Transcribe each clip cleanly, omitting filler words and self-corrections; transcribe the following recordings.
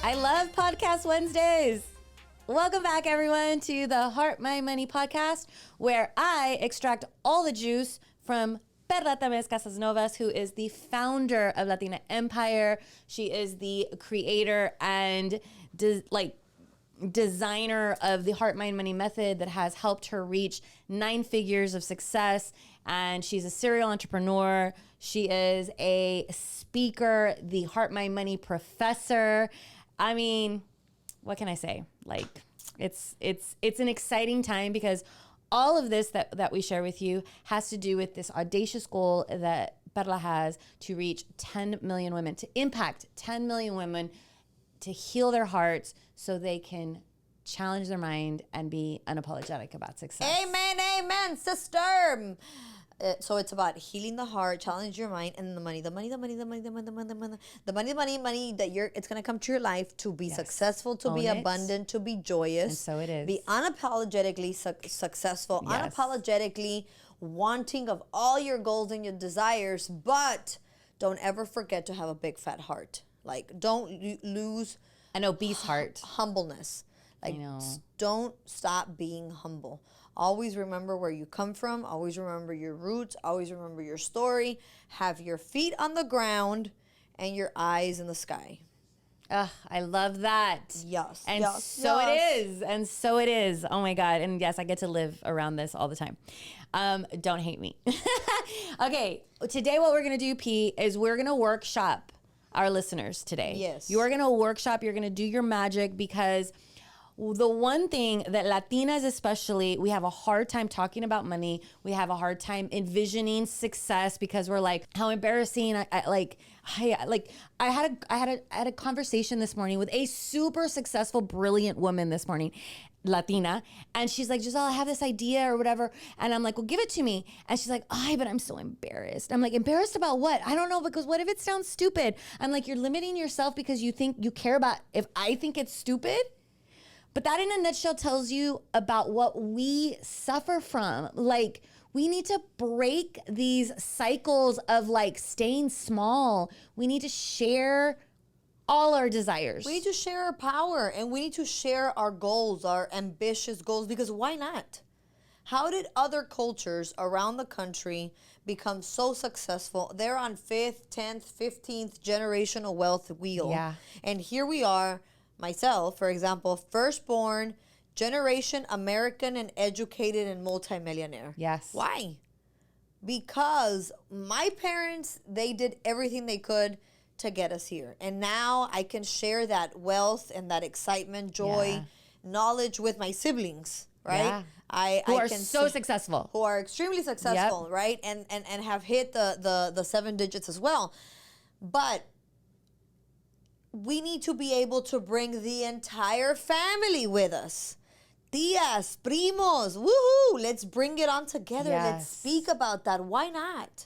I love Podcast Wednesdays. Welcome back, everyone, to the Heart, Mind, Money podcast, where I extract all the juice from Perla Tamés Casasnovas, who is the founder of Latina Empire. She is the creator and designer of the Heart, Mind, Money method that has helped her reach 9 figures of success. And she's a serial entrepreneur. She is a speaker, the Heart, Mind, Money professor. I mean, what can I say? Like, it's an exciting time because all of this that we share with you has to do with this audacious goal that Perla has to reach 10 million women, to impact 10 million women, to heal their hearts so they can challenge their mind and be unapologetic about success. Amen, sister. So it's about healing the heart, challenge your mind, and the money that it's gonna come to your life to be successful, to be abundant, to be joyous. And so it is. Be unapologetically successful, unapologetically wanting of all your goals and your desires, but don't ever forget to have a big fat heart. Like, don't lose an obese heart, humbleness. Like, don't stop being humble. Always remember where you come from. Always remember your roots. Always remember your story. Have your feet on the ground and your eyes in the sky. I love that. Yes. And so it is. And so it is. Oh my God. And yes, I get to live around this all the time. Don't hate me. Okay. Today what we're going to do, P, is we're going to workshop our listeners today. Yes. You are going to workshop. You're going to do your magic because the one thing that Latinas especially, we have a hard time talking about money. We have a hard time envisioning success because we're like, how embarrassing. I had a conversation this morning with a super successful, brilliant woman this morning, Latina, and she's like, Giselle, I have this idea or whatever, and I'm like, well, give it to me. And she's like, but I'm so embarrassed. I'm like, embarrassed about what? I don't know, because what if it sounds stupid? I'm like, you're limiting yourself because you think you care about if I think it's stupid. But that in a nutshell tells you about what we suffer from. Like, we need to break these cycles of like staying small. We need to share all our desires. We need to share our power, and we need to share our goals, our ambitious goals, because why not? How did other cultures around the country become so successful? They're on 5th, 10th, 15th generational wealth wheel. Yeah. And here we are. Myself, for example, firstborn, generation American and educated and multimillionaire. Yes. Why? Because my parents, they did everything they could to get us here. And now I can share that wealth and that excitement, joy, knowledge with my siblings, right? Yeah. Who are so successful. Who are extremely successful, right? And have hit the 7 digits as well. But we need to be able to bring the entire family with us. Tias, primos, woohoo! Let's bring it on together. Yes. Let's speak about that. Why not?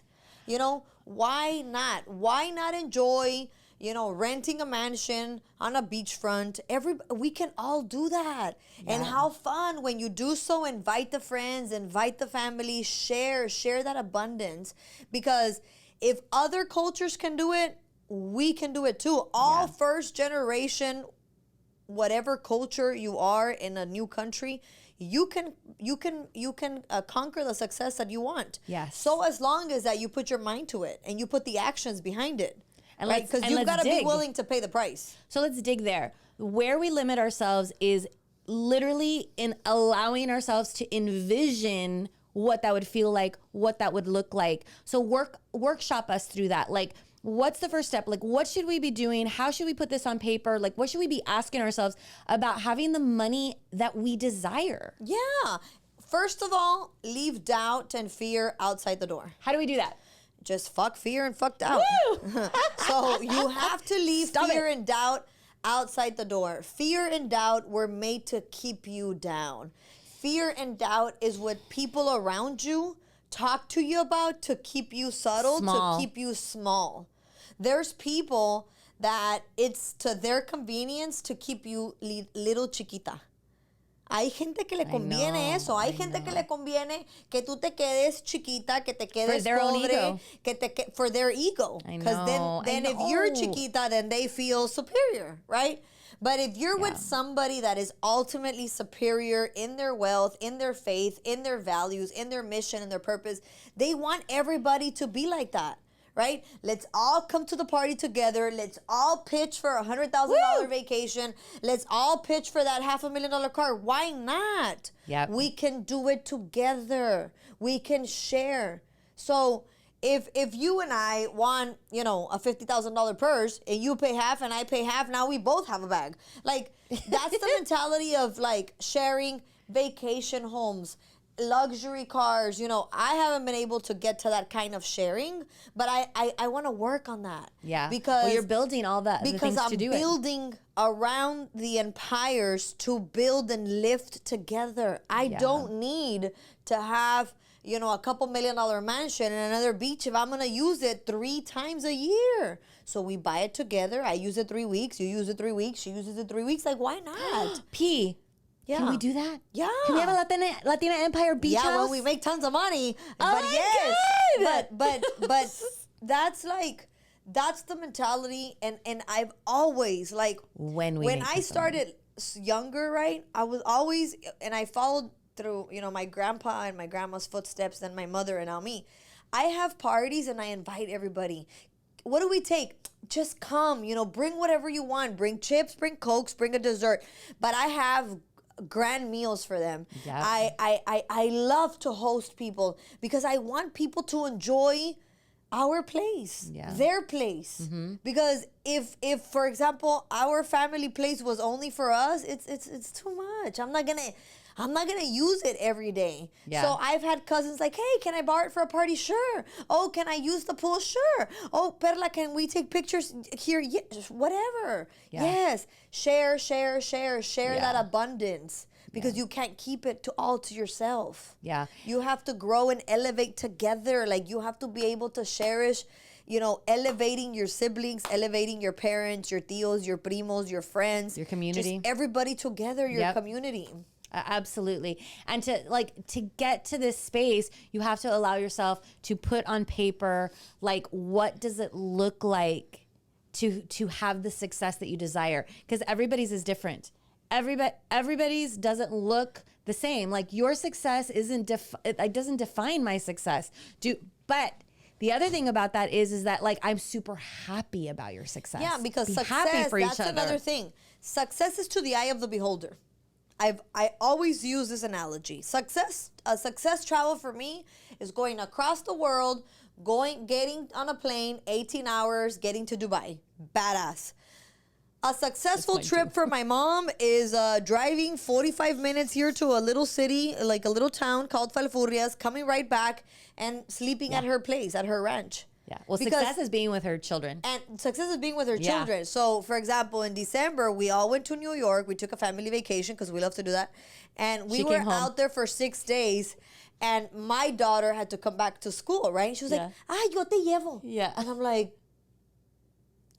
Why not? Why not enjoy, renting a mansion on a beachfront? We can all do that. Yeah. And how fun when you do so. Invite the friends, invite the family, share that abundance. Because if other cultures can do it, we can do it too. All first generation, whatever culture you are in a new country, you can conquer the success that you want. Yes. So as long as that you put your mind to it and you put the actions behind it, and right? Because you've got to be willing to pay the price. So let's dig there. Where we limit ourselves is literally in allowing ourselves to envision what that would feel like, what that would look like. So workshop us through that. Like, what's the first step? Like, what should we be doing? How should we put this on paper? Like, what should we be asking ourselves about having the money that we desire? Yeah. First of all, leave doubt and fear outside the door. How do we do that? Just fuck fear and fuck doubt. So you have to leave fear and doubt outside the door. Fear and doubt were made to keep you down. Fear and doubt is what people around you talk to you about to keep you subtle, to keep you small. There's people that it's to their convenience to keep you little chiquita. Hay gente que le conviene eso. Hay gente que le conviene que tú te quedes chiquita, que te quedes pobre, for their ego. Because then if you're chiquita, then they feel superior, right? But if you're with somebody that is ultimately superior in their wealth, in their faith, in their values, in their mission, and their purpose, they want everybody to be like that. Right? Let's all come to the party together. Let's all pitch for $100,000 vacation. Let's all pitch for that $500,000 car. Why not? Yep. We can do it together. We can share. So if you and I want, a $50,000 purse and you pay half and I pay half, now we both have a bag. Like, that's the mentality of like sharing vacation homes, luxury cars. I haven't been able to get to that kind of sharing, but I want to work on that. Yeah. Because you're building all that because the things I'm to do building around the empires to build and lift together. I don't need to have, a couple $1 million mansion and another beach if I'm going to use it 3 times a year. So we buy it together. I use it 3 weeks. You use it 3 weeks. She uses it 3 weeks. Like, why not? P. Yeah. Can we do that? Yeah. Can we have a Latina Empire beach house? Yeah, when we make tons of money. Oh But my yes. God. But that's the mentality, and I've always when I started younger, right? I was always, and I followed through, my grandpa and my grandma's footsteps, then my mother, and now me. I have parties and I invite everybody. What do we take? Just come, bring whatever you want. Bring chips, bring Cokes, bring a dessert. But I have grand meals for them. Yeah. I love to host people because I want people to enjoy our place, their place. Because if for example our family place was only for us, it's too much. I'm not gonna use it every day. Yeah. So I've had cousins like, hey, can I borrow it for a party? Sure. Oh, can I use the pool? Sure. Oh, Perla, can we take pictures here? Yeah, whatever. Yeah. Yes. Share that abundance. Because you can't keep it all to yourself. Yeah. You have to grow and elevate together. Like, you have to be able to cherish, elevating your siblings, elevating your parents, your tios, your primos, your friends. Your community. Just everybody together, your community. Absolutely. And to get to this space, you have to allow yourself to put on paper, like, what does it look like to have the success that you desire? Because everybody's is different. Everybody's doesn't look the same. Like, your success it doesn't define my success. But the other thing about that is that, like, I'm super happy about your success. Yeah, because Be success, happy for that's each other. another thing. Success is to the eye of the beholder. I always use this analogy. Success travel for me is going across the world, getting on a plane, 18 hours, getting to Dubai. Badass. A successful trip for my mom is driving 45 minutes here to a little city, like a little town called Falfurrias, coming right back and sleeping at her place, at her ranch. Yeah. Well, success is being with her children. And success is being with her children. So, for example, in December, we all went to New York. We took a family vacation because we love to do that. And we were out there for 6 days. And my daughter had to come back to school, right? She was like, yo te llevo. Yeah. And I'm like,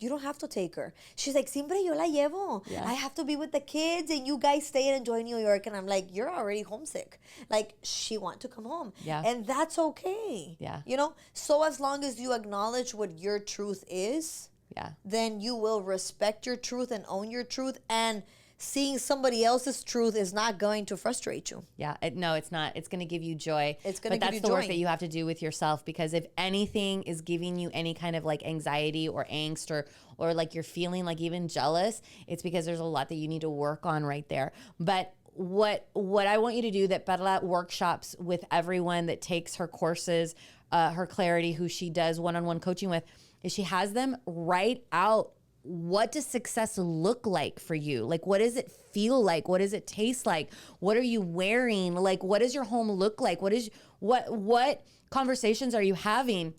you don't have to take her. She's like, siempre yo la llevo. Yeah. I have to be with the kids and you guys stay and enjoy New York. And I'm like, you're already homesick. Like, she wants to come home. Yeah. And that's okay. Yeah. So as long as you acknowledge what your truth is, then you will respect your truth and own your truth. And seeing somebody else's truth is not going to frustrate you. Yeah, no, it's not. It's going to give you joy. It's going to give you joy. But that's the work that you have to do with yourself, because if anything is giving you any kind of like anxiety or angst or like you're feeling like even jealous, it's because there's a lot that you need to work on right there. But what I want you to do, that Perla workshops with everyone that takes her courses, her Clarity, who she does one-on-one coaching with, is she has them write out, what does success look like for you? Like, what does it feel like? What does it taste like? What are you wearing? Like, what does your home look like? What conversations are you having?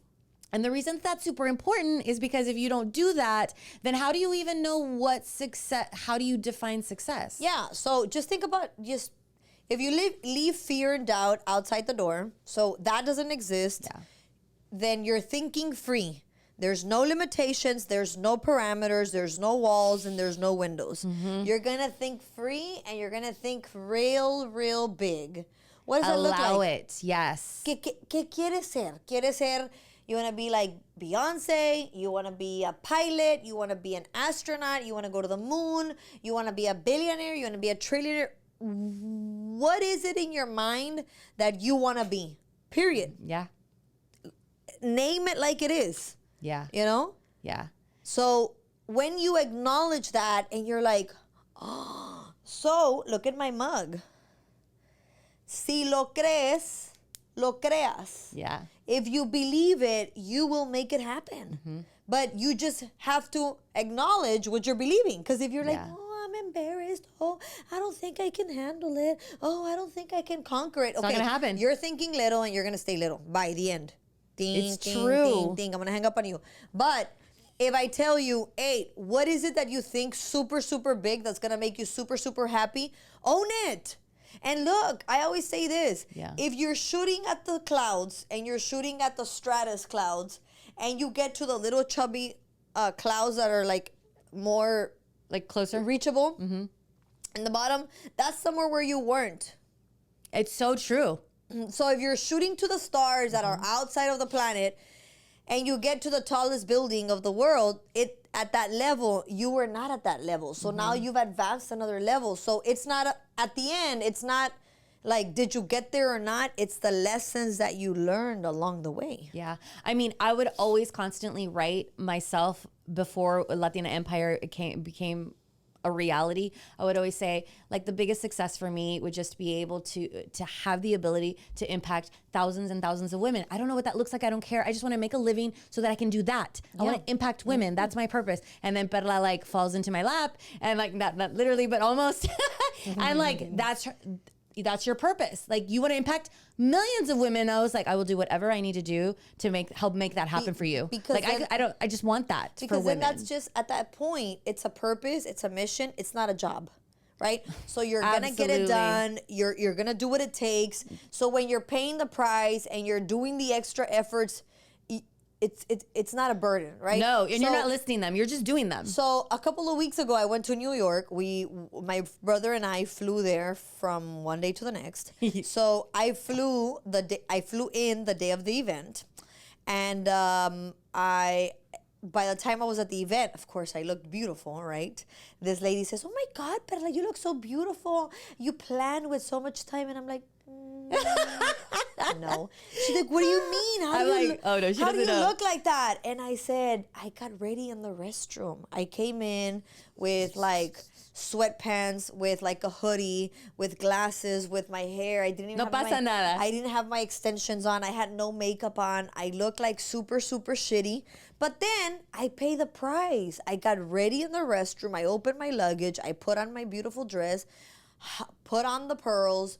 And the reason that's super important is because if you don't do that, then how do you even know what success, how do you define success? Yeah. So just think about if you leave fear and doubt outside the door, so that doesn't exist, then you're thinking free. There's no limitations, there's no parameters, there's no walls, and there's no windows. Mm-hmm. You're going to think free, and you're going to think real big. What does it look like? Allow it, yes. ¿Qué quieres ser? ¿Quieres ser, You want to be like Beyonce. You want to be a pilot. You want to be an astronaut. You want to go to the moon. You want to be a billionaire. You want to be a trillionaire. What is it in your mind that you want to be? Period. Yeah. Name it like it is. Yeah. You know? Yeah. So when you acknowledge that and you're like, oh, so look at my mug. Si lo crees, lo creas. Yeah. If you believe it, you will make it happen. But you just have to acknowledge what you're believing. Because if you're like, Yeah. oh, I'm embarrassed. Oh, I don't think I can handle it. Oh, I don't think I can conquer it. It's not gonna happen. You're thinking little and you're going to stay little by the end. Ding, It's ding, true. Ding, ding. I'm going to hang up on you. But if I tell you, hey, what is it that you think super, super big that's going to make you super, super happy? Own it. And look, I always say this. Yeah. If you're shooting at the clouds and you're shooting at the stratus clouds and you get to the little chubby clouds that are like more Like closer. reachable in the bottom, that's somewhere where you weren't. It's so true. So if you're shooting to the stars that are outside of the planet and you get to the tallest building of the world, it at that level, you were not at that level. So now you've advanced another level. So it's not, at the end, it's not like, did you get there or not? It's the lessons that you learned along the way. Yeah. I mean, I would always constantly write myself before Latina Empire became a reality. I would always say, like, the biggest success for me would just be able to have the ability to impact thousands and thousands of women. I don't know what that looks like. I don't care. I just want to make a living so that I can do that. I want to impact women. That's my purpose. And then Perla like falls into my lap and like not literally, but almost. And like, that's your purpose. Like, you want to impact millions of women. I was like, I will do whatever I need to do to help make that happen for you. Because like, then, I just want that for because women. then that's just, at that point, it's a purpose, it's a mission, it's not a job. Right? So you're gonna get it Absolutely. done. You're gonna do what it takes. So when you're paying the price and you're doing the extra efforts, it's not a burden, right? No, and you're So- not listing them. You're just doing them. So a couple of weeks ago, I went to New York. My brother and I flew there from one day to the next. So I flew in the day of the event, and by the time I was at the event, of course, I looked beautiful, right? This lady says, "Oh my God, Perla, you look so beautiful. You planned with so much time," and I'm like. No. She's like, what do you mean? How I'm do you like, oh, no, she how do you doesn't know. look like that? And I said, I got ready in the restroom. I came in with like sweatpants, with like a hoodie, with glasses, with my hair. I didn't even No have pasa nada. I didn't have my extensions on. I had no makeup on. I looked like super, super shitty. But then I pay the price. I got ready in the restroom. I opened my luggage. I put on my beautiful dress, put on the pearls,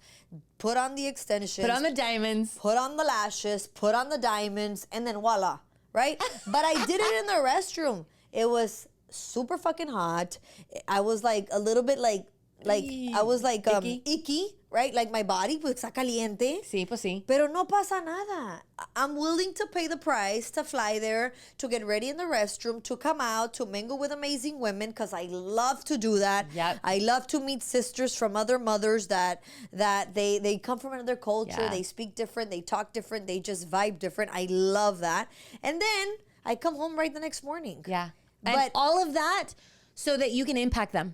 put on the extensions, Put on the diamonds. put on the lashes, put on the diamonds, and then voila, right? But I did it in the restroom. It was super fucking hot. I was like a little bit like I was like icky, right? Like my body was caliente. Sí, pues sí. Pero no pasa nada. I'm willing to pay the price to fly there, to get ready in the restroom, to come out, to mingle with amazing women, because I love to do that. Yep. I love to meet sisters from other mothers that they come from another culture. Yeah. They speak different. They talk different. They just vibe different. I love that. And then I come home right the next morning. Yeah. And But all of that so that you can impact them.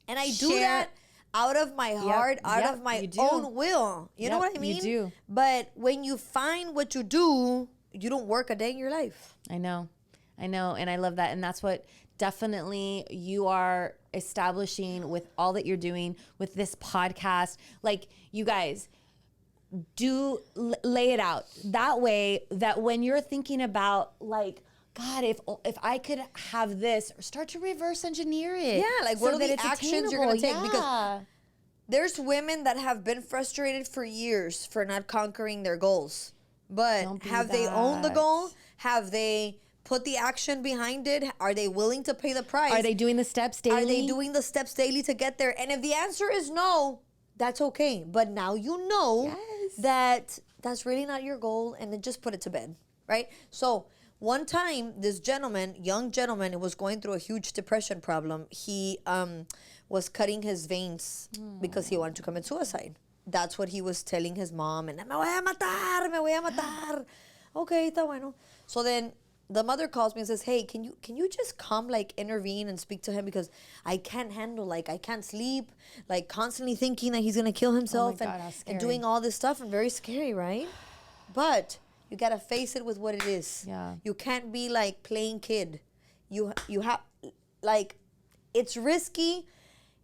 And I do Share- that out of my heart, out Yep, of my you do. own will. You know Yep, what I you mean? do. But when you find what you do, you don't work a day in your life. I know. And I love that. And that's what definitely you are establishing with all that you're doing with this podcast. Like, you guys, lay it out that way that when you're thinking about like, God, if I could have this, start to reverse engineer it. Yeah, like, what are that the it's actions you're gonna take? attainable. Because Yeah. there's women that have been frustrated for years for not conquering their goals. But Don't be have they owned the that. goal? Have they put the action behind it? Are they willing to pay the price? Are they doing the steps daily? Are they doing the steps daily to get there? And if the answer is no, that's okay. But now you know Yes. that that's really not your goal, and then just put it to bed, right? So one time, this young gentleman, was going through a huge depression problem. He was cutting his veins because he wanted to commit suicide. That's what he was telling his mom. And me voy a matar, me voy a matar. Okay, está bueno. So then the mother calls me and says, hey, can you just come, like, intervene and speak to him, because I can't handle, like, I can't sleep, like, constantly thinking that he's gonna kill himself, God, how and scary. doing all this stuff, and very scary, right? But you gotta face it with what it is. Yeah. You can't be like playing kid. You have, like, it's risky.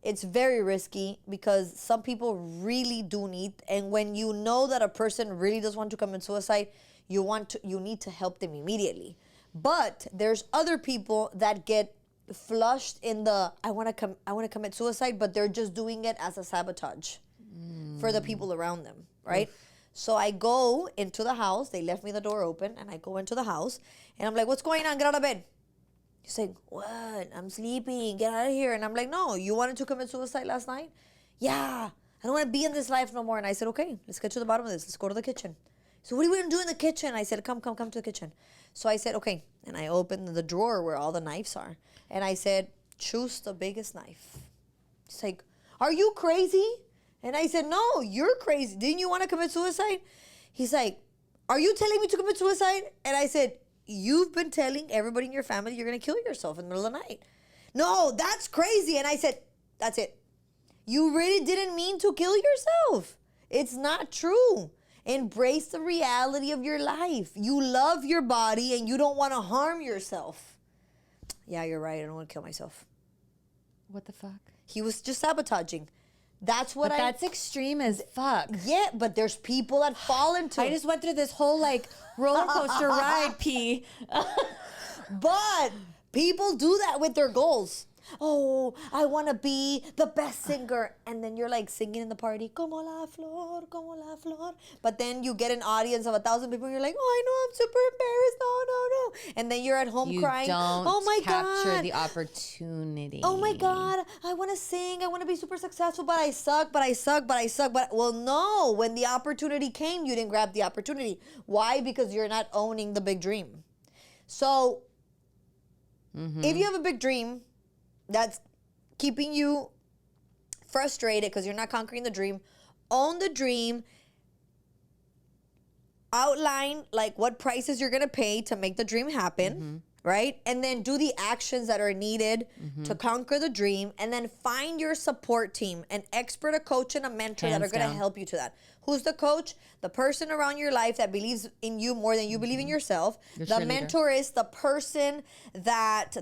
It's very risky, because some people really do need, and when you know that a person really does want to commit suicide, you need to help them immediately. But there's other people that get flushed in the I want to commit suicide, but they're just doing it as a sabotage for the people around them, right? So I go into the house. They left me the door open, and I go into the house, and I'm like, "What's going on? Get out of bed." He's like, "What? I'm sleeping. Get out of here." And I'm like, "No, you wanted to commit suicide last night?" "Yeah, I don't want to be in this life no more." And I said, "Okay, let's get to the bottom of this. Let's go to the kitchen." So, "What are we going to do in the kitchen?" I said, come to the kitchen. So I said, "Okay." And I opened the drawer where all the knives are. And I said, "Choose the biggest knife." He's like, "Are you crazy?" And I said, "No, you're crazy. Didn't you want to commit suicide?" He's like, "Are you telling me to commit suicide?" And I said, "You've been telling everybody in your family you're going to kill yourself in the middle of the night." "No, that's crazy." And I said, "That's it. You really didn't mean to kill yourself. It's not true. Embrace the reality of your life. You love your body and you don't want to harm yourself." "Yeah, you're right. I don't want to kill myself." What the fuck? He was just sabotaging. That's what But that's extreme as fuck. Yeah, but there's people that fall into I just went through this whole like roller coaster ride, P. But people do that with their goals. "Oh, I want to be the best singer." And then you're like singing in the party, "Como la flor, como la flor." But then you get an audience of 1,000 people and you're like, "Oh, I know, I'm super embarrassed. No, no, no." And then you're at home You crying. don't "Oh my capture God. the opportunity. Oh my God, I want to sing. I want to be super successful, but I suck, but I suck, but I suck." But, well, no, when the opportunity came, you didn't grab the opportunity. Why? Because you're not owning the big dream. So if you have a big dream that's keeping you frustrated because you're not conquering the dream, own the dream. Outline, like, what prices you're going to pay to make the dream happen, right? And then do the actions that are needed to conquer the dream. And then find your support team, an expert, a coach, and a mentor that Hands are going to down. help you to that. Who's the coach? The person around your life that believes in you more than you believe in yourself. Your The cheerleader. mentor is the person that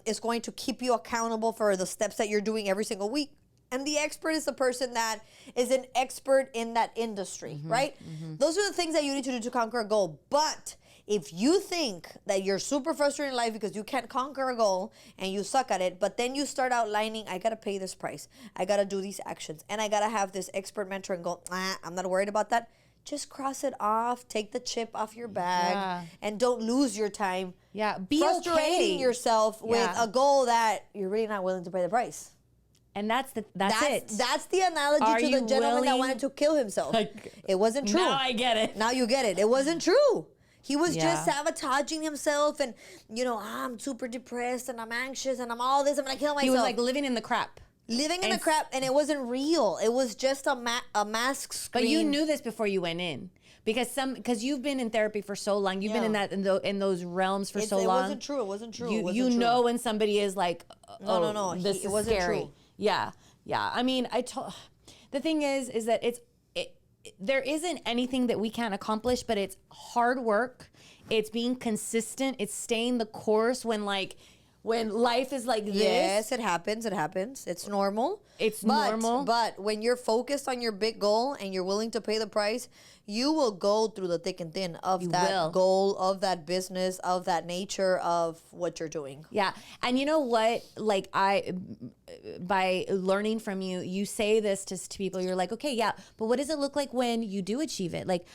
is going to keep you accountable for the steps that you're doing every single week. And the expert is the person that is an expert in that industry, right? Those are the things that you need to do to conquer a goal. But if you think that you're super frustrated in life because you can't conquer a goal and you suck at it, but then you start outlining, "I got to pay this price. I got to do these actions. And I got to have this expert mentor," and go, "I'm not worried about that." Just cross it off. Take the chip off your bag. Yeah. And don't lose your time Yeah, be frustrating okay. yourself with Yeah. a goal that you're really not willing to pay the price. And that's it. That's the analogy Are to the you gentleman that willing- wanted to kill himself. Like, It wasn't true. Now I get it. Now you get it. It wasn't true. He was just Yeah. sabotaging himself, and, "I'm super depressed and I'm anxious and I'm all this. I'm gonna kill myself." He was like living in the crap. living in the and- crap, and it wasn't real. It was just a mask screen. But you knew this before you went in. Because you've been in therapy for so long. You've been in Yeah. in those realms for so it long. wasn't true. It wasn't true. It You wasn't true. know when somebody is like, No. this It is wasn't scary. true. Yeah. I mean, the thing is that there isn't anything that we can't accomplish, but it's hard work. It's being consistent. It's staying the course when life is like this. Yes, it happens. It's normal. It's But- normal. But when you're focused on your big goal and you're willing to pay the price, you will go through the thick and thin of that will. goal, of that business, of that nature of what you're doing. Yeah. And you know what? Like by learning from you, you say this to people, you're like, okay, yeah, but what does it look like when you do achieve it? Like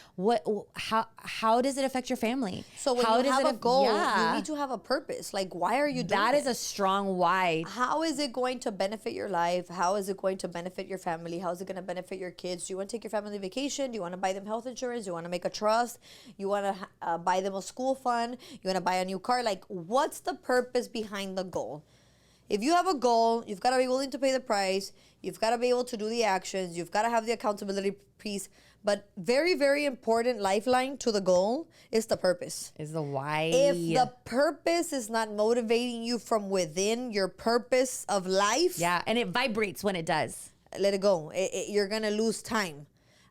how does it affect your family? So when how you does have it a goal, yeah. you need to have a purpose. Like, why are you doing That is it? a strong why. How is it going to benefit your life? How is it going to benefit your family? How is it going to benefit your kids? Do you want to take your family vacation? Do you want to buy them health insurance? Do you want to make a trust? You want to buy them a school fund? You want to buy a new car? Like, what's the purpose behind the goal? If you have a goal, you've got to be willing to pay the price. You've got to be able to do the actions. You've got to have the accountability piece. But very, very important lifeline to the goal is the purpose. Is the why. If the purpose is not motivating you from within your purpose of life, Yeah, and it vibrates when it does. let it go. You're going to lose time.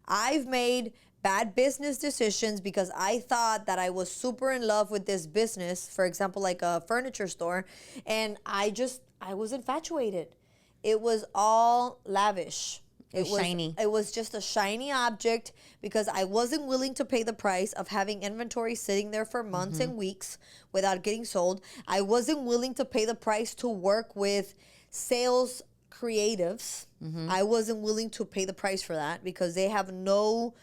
I've made bad business decisions because I thought that I was super in love with this business, for example, like a furniture store, and I was infatuated. It was all lavish. It was shiny. It was just a shiny object because I wasn't willing to pay the price of having inventory sitting there for months and weeks without getting sold. I wasn't willing to pay the price to work with sales creatives. I wasn't willing to pay the price for that because they have no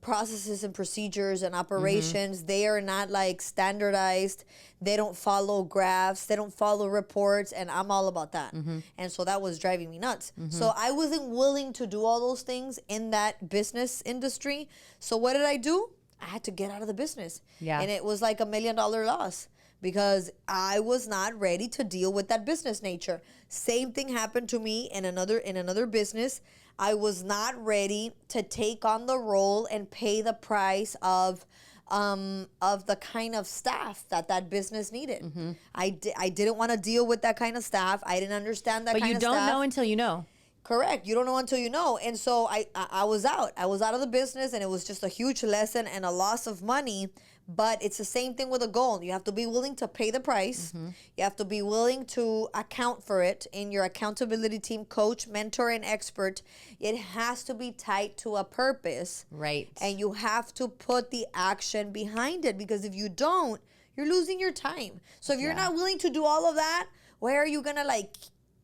processes and procedures and operations. They are not like standardized. They don't follow graphs. They don't follow reports. And I'm all about that. And so that was driving me nuts. So I wasn't willing to do all those things in that business industry. So what did I do? I had to get out of the business. Yeah. And it was like $1 million loss because I was not ready to deal with that business nature. Same thing happened to me in another business. I was not ready to take on the role and pay the price of the kind of staff that business needed. I didn't want to deal with that kind of staff. I didn't understand that But kind you of staff. don't know until you know. Correct. You don't know until you know. And so I was out. I was out of the business, and it was just a huge lesson and a loss of money. But it's the same thing with a goal. You have to be willing to pay the price. You have to be willing to account for it in your accountability team, coach, mentor, and expert. It has to be tied to a purpose. Right. And you have to put the action behind it, because if you don't, you're losing your time. So if you're not willing to do all of that, where are you going to like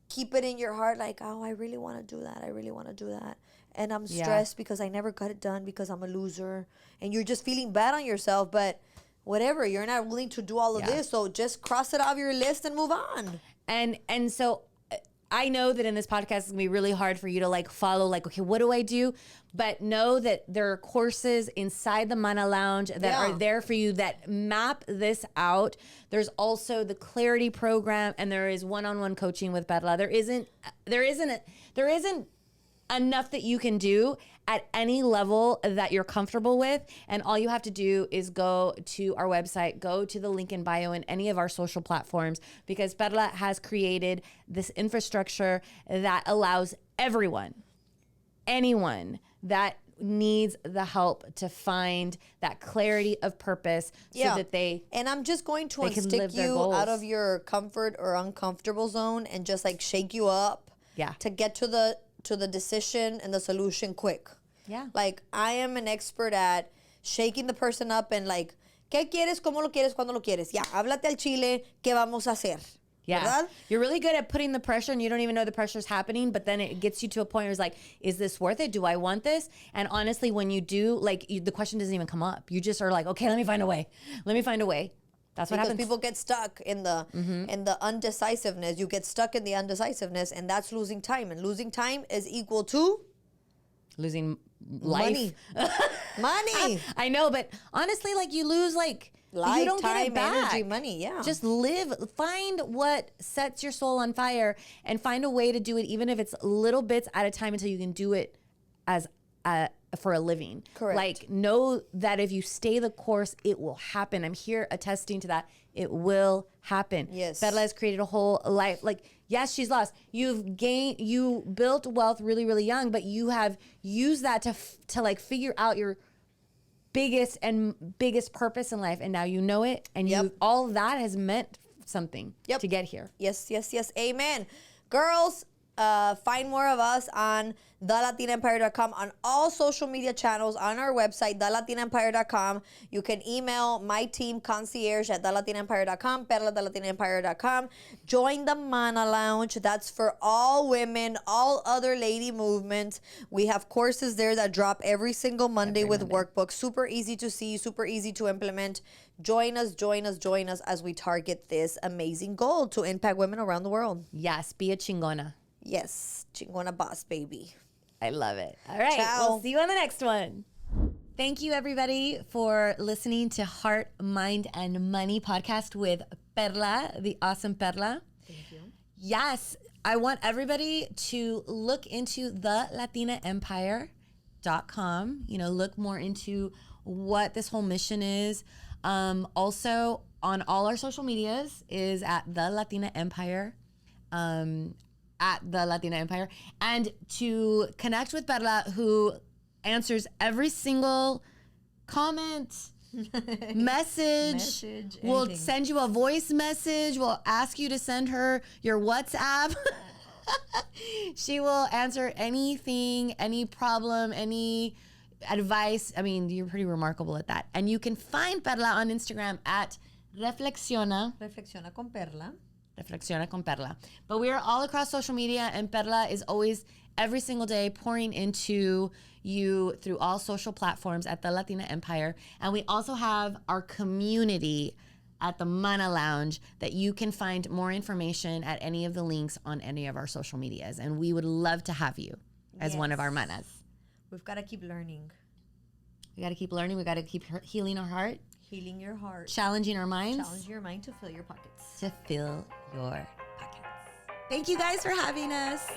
keep it in your heart like, oh, I really want to do that. I really want to do that. And I'm stressed because I never got it done because I'm a loser. And you're just feeling bad on yourself. But whatever, you're not willing to do all of this. So just cross it off your list and move on. And so I know that in this podcast it's gonna be really hard for you to like follow, like, okay, what do I do? But know that there are courses inside the Mana Lounge that are there for you that map this out. There's also the Clarity program, and there is one-on-one coaching with Perla. There isn't enough that you can do at any level that you're comfortable with. And all you have to do is go to our website, go to the link in bio in any of our social platforms, because Perla has created this infrastructure that allows anyone that needs the help to find that clarity of purpose so that and I'm just going to can unstick live their you goals. out of your comfort or uncomfortable zone and just like shake you up to get to the decision and the solution quick. Like, I am an expert at shaking the person up and like, ¿qué quieres? ¿Cómo lo quieres? ¿Cuándo lo quieres? Ya, háblate al chile. ¿Qué vamos a hacer? ¿Verdad? You're really good at putting the pressure, and you don't even know the pressure's happening, but then it gets you to a point where it's like, is this worth it? Do I want this? And honestly, when you do, like, the question doesn't even come up. You just are like, okay, let me find a way. That's what happens. People get stuck in the undecisiveness. You get stuck in the undecisiveness, and that's losing time. And losing time is equal to losing life. Money. I know, but honestly, like, you lose like life, you don't time, get it back. energy, money. Yeah. Just find what sets your soul on fire, and find a way to do it, even if it's little bits at a time, until you can do it as for a living. Correct. Like, know that if you stay the course, it will happen. I'm here attesting to that. It will happen. Yes. Perla has created a whole life. Like, yes, she's lost. You built wealth really, really young, but you have used that to like figure out your biggest purpose in life. And now you know it. And all that has meant something to get here. Yes. Amen. Girls, find more of us on thelatinempire.com, on all social media channels, on our website, thelatinempire.com. You can email my team, concierge, at thelatinempire.com, perla at thelatinempire.com. Join the Mana Lounge. That's for all women, all other lady movements. We have courses there that drop every single Monday with workbooks. Super easy to see, super easy to implement. Join us as we target this amazing goal to impact women around the world. Yes, be a chingona. Yes, chingona boss, baby. I love it. All right, Ciao. We'll see you on the next one. Thank you, everybody, for listening to Heart, Mind, and Money podcast with Perla, the awesome Perla. Thank you. Yes, I want everybody to look into thelatinaempire.com. Look more into what this whole mission is. Also, on all our social medias is at The Latina Empire. At The Latina Empire. And to connect with Perla, who answers every single comment, message. We'll Anything. send you a voice message. We'll ask you to send her your WhatsApp. She will answer anything, any problem, any advice. I mean, you're pretty remarkable at that. And you can find Perla on Instagram at Reflexiona con Perla. Reflexiona con Perla. But we are all across social media, and Perla is always, every single day, pouring into you through all social platforms at The Latina Empire. And we also have our community at the Mana Lounge that you can find more information at any of the links on any of our social medias. And we would love to have you as one of our manas. We've got to keep learning. We got to keep learning. We got to keep healing our heart. Healing your heart. Challenging our minds. Challenge your mind to fill your pockets. To fill your pockets. Thank you guys for having us.